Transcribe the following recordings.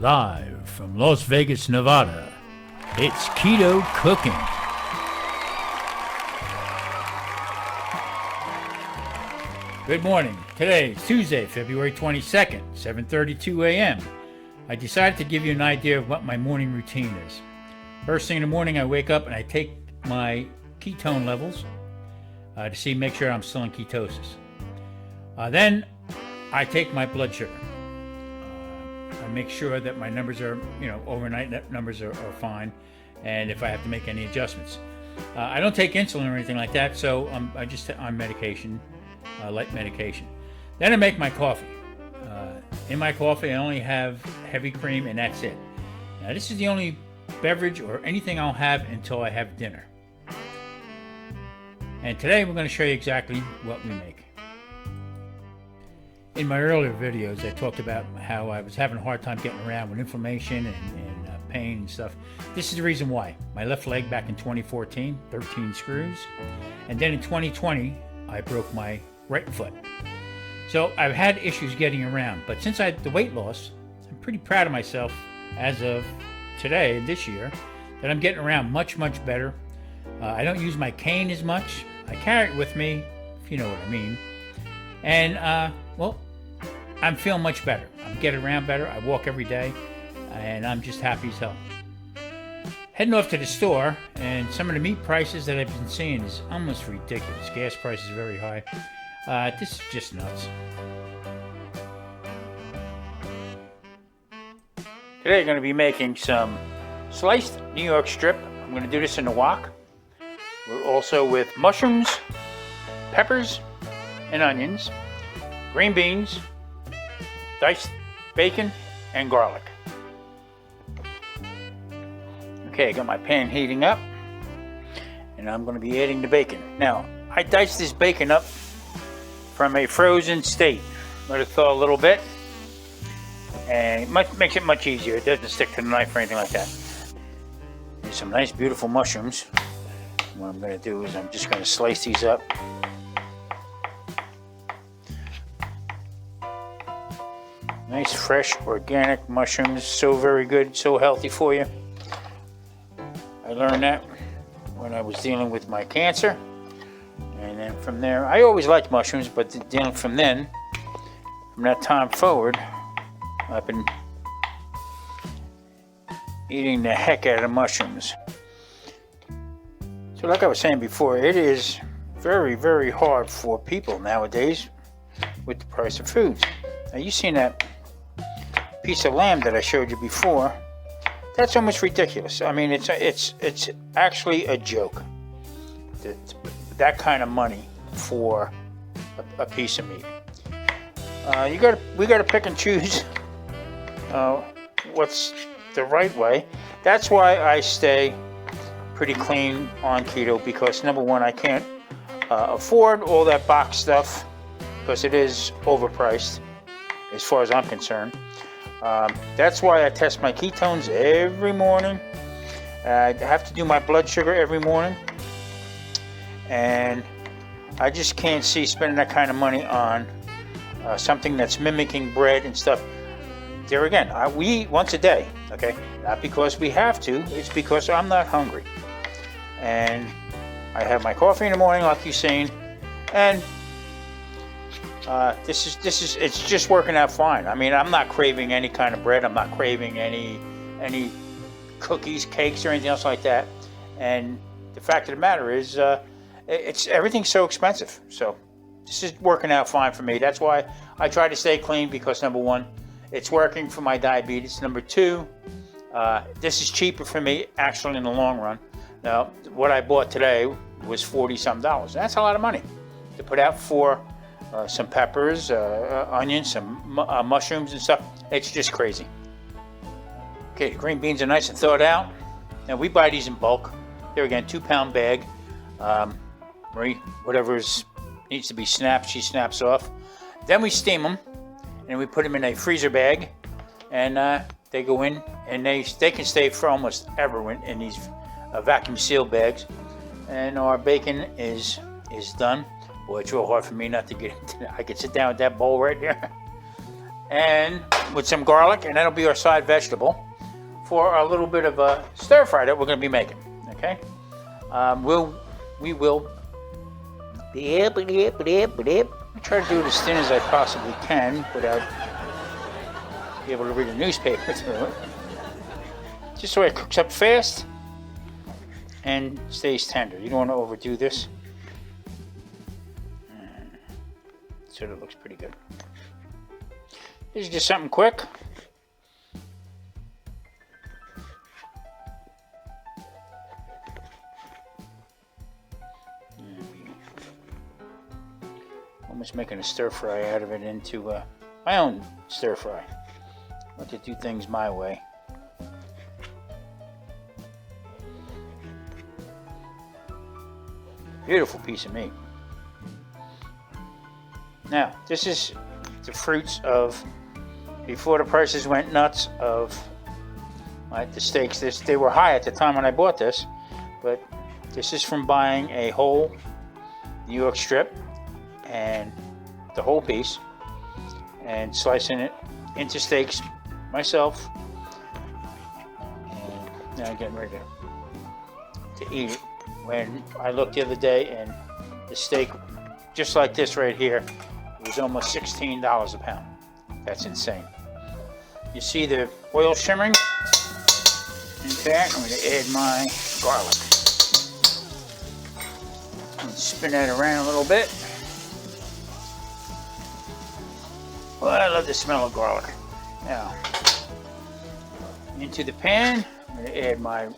Live from Las Vegas, Nevada, it's Keto Cooking. Good morning. Today is Tuesday, February 22nd, 7:32 a.m. I decided to give you an idea of what my morning routine is. First thing in the morning, I wake up and I take my ketone levels to make sure I'm still in ketosis. Then I take my blood sugar. I make sure that my numbers are, overnight numbers are fine, and if I have to make any adjustments. I don't take insulin or anything like that, so I just on medication, light medication. Then I make my coffee. In my coffee, I only have heavy cream, and that's it. Now, this is the only beverage or anything I'll have until I have dinner. And today we're going to show you exactly what we make. In my earlier videos, I talked about how I was having a hard time getting around with inflammation and pain and stuff. This is the reason why. My left leg back in 2014, 13 screws. And then in 2020, I broke my right foot. So I've had issues getting around. But since I had the weight loss, I'm pretty proud of myself as of today, this year, that I'm getting around much, much better. I don't use my cane as much. I carry it with me, if you know what I mean. And, I'm feeling much better. I'm getting around better. I walk every day, and I'm just happy as hell. Heading off to the store, and some of the meat prices that I've been seeing is almost ridiculous. Gas prices are very high. This is just nuts. Today I'm going to be making some sliced New York strip. I'm going to do this in a wok. We're also with mushrooms, peppers, and onions, green beans, diced bacon, and garlic. Okay, I got my pan heating up, and I'm going to be adding the bacon. Now, I diced this bacon up from a frozen state. Let it thaw a little bit, and it makes it much easier. It doesn't stick to the knife or anything like that. There's some nice, beautiful mushrooms. What I'm going to do is I'm just going to slice these up. Nice, fresh, organic mushrooms. So very good, so healthy for you. I learned that when I was dealing with my cancer. And then from there, I always liked mushrooms, but dealing from that time forward, I've been eating the heck out of mushrooms. So like I was saying before, it is very, very hard for people nowadays with the price of foods. Now, you seen that piece of lamb that I showed you before? That's almost ridiculous. I mean, it's actually a joke. That kind of money for a piece of meat. We gotta pick and choose what's the right way. That's why I stay pretty clean on keto, because number one, I can't afford all that box stuff because it is overpriced as far as I'm concerned. That's why I test my ketones every morning. I have to do my blood sugar every morning, and I just can't see spending that kind of money on something that's mimicking bread and stuff. There again, we eat once a day, okay? Not because we have to, it's because I'm not hungry. And I have my coffee in the morning, like you've seen, and it's just working out fine. I mean, I'm not craving any kind of bread. I'm not craving any cookies, cakes, or anything else like that. And the fact of the matter is, everything's so expensive. So this is working out fine for me. That's why I try to stay clean, because number one, it's working for my diabetes. Number two, this is cheaper for me actually in the long run. Now, what I bought today was $40-some. That's a lot of money to put out for some peppers, onions, some mushrooms and stuff. It's just crazy. Okay, green beans are nice and thawed out. Now, we buy these in bulk. They're, again, 2-pound bag. Marie, whatever needs to be snapped, she snaps off. Then we steam them, and we put them in a freezer bag, and they go in, and they can stay for almost ever in these vacuum sealed bags. And our bacon is done. Boy, it's real hard for me not to get into that. I can sit down with that bowl right here. and with some garlic, and that'll be our side vegetable for a little bit of a stir fry that we're going to be making. Okay, we will try to do it as thin as I possibly can without being able to read a newspaper through it, just so it cooks up fast and stays tender. You don't want to overdo this, so that looks pretty good. This is just something quick. Almost making a stir fry out of it into my own stir fry. I like to do things my way. Beautiful piece of meat. Now, this is the fruits of, before the prices went nuts, of the steaks. They were high at the time when I bought this, but this is from buying a whole New York strip and the whole piece and slicing it into steaks myself, and now I'm getting ready to eat it. When I looked the other day, and the steak just like this right here, it was almost $16 a pound. That's insane. You see the oil shimmering into that. I'm going to add my garlic and spin that around a little bit. Well, I love the smell of garlic. Now, into the pan, I'm going to add my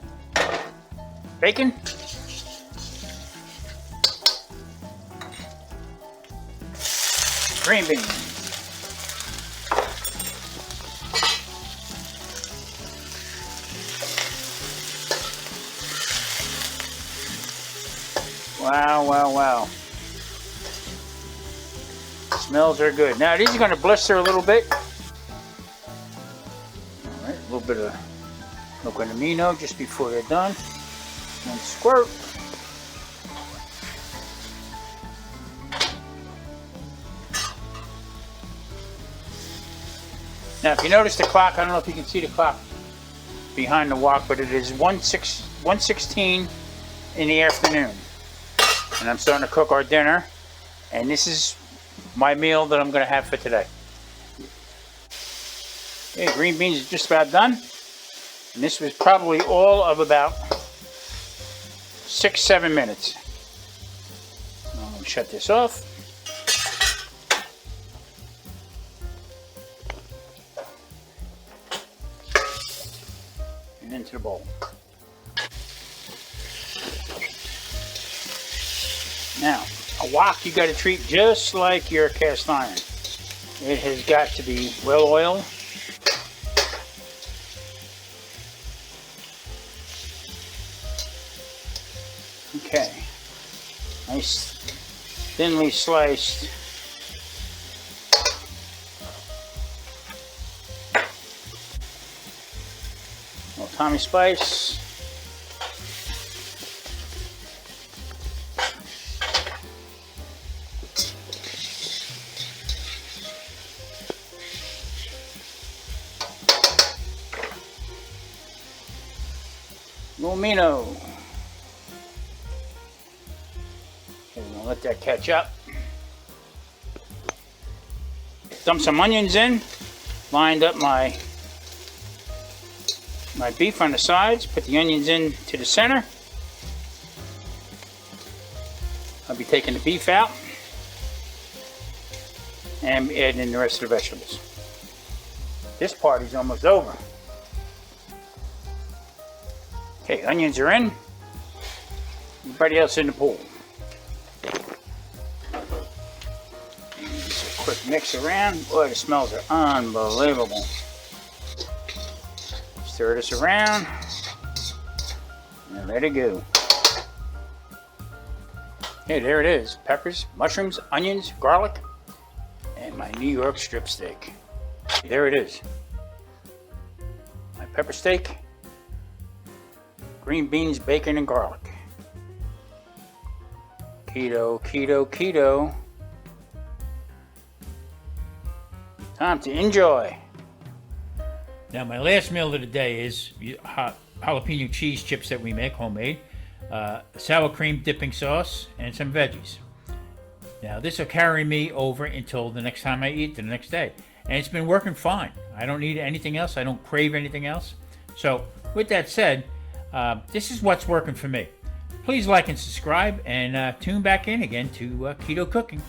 bacon. Green beans. Wow, wow, wow. Smells are good. Now these are going to blister a little bit. Alright, a little bit of milk and amino just before they're done. One squirt. Now if you notice the clock, I don't know if you can see the clock behind the wok, but it is 1:16 in the afternoon. And I'm starting to cook our dinner, and this is my meal that I'm going to have for today. Okay, green beans is just about done. And this was probably all of about 6-7 minutes. I'm going to shut this off. And into the bowl. Now, a wok you got to treat just like your cast iron. It has got to be well oiled. Okay, nice thinly sliced little Tommy spice. Amino. Okay, we're gonna let that catch up. Dump some onions in. Lined up my beef on the sides. Put the onions in to the center. I'll be taking the beef out and adding in the rest of the vegetables. This party's almost over. Okay, onions are in. Everybody else in the pool. Just a quick mix around. Boy, the smells are unbelievable. Stir this around and let it go. Okay, there it is. Peppers, mushrooms, onions, garlic, and my New York strip steak. There it is. My pepper steak. Green beans, bacon, and garlic. Keto, keto, keto. Time to enjoy. Now, my last meal of the day is jalapeno cheese chips that we make, homemade, sour cream dipping sauce, and some veggies. Now, this will carry me over until the next time I eat, the next day. And it's been working fine. I don't need anything else. I don't crave anything else. So, with that said, this is what's working for me. Please like and subscribe, and tune back in again to Keto Cooking.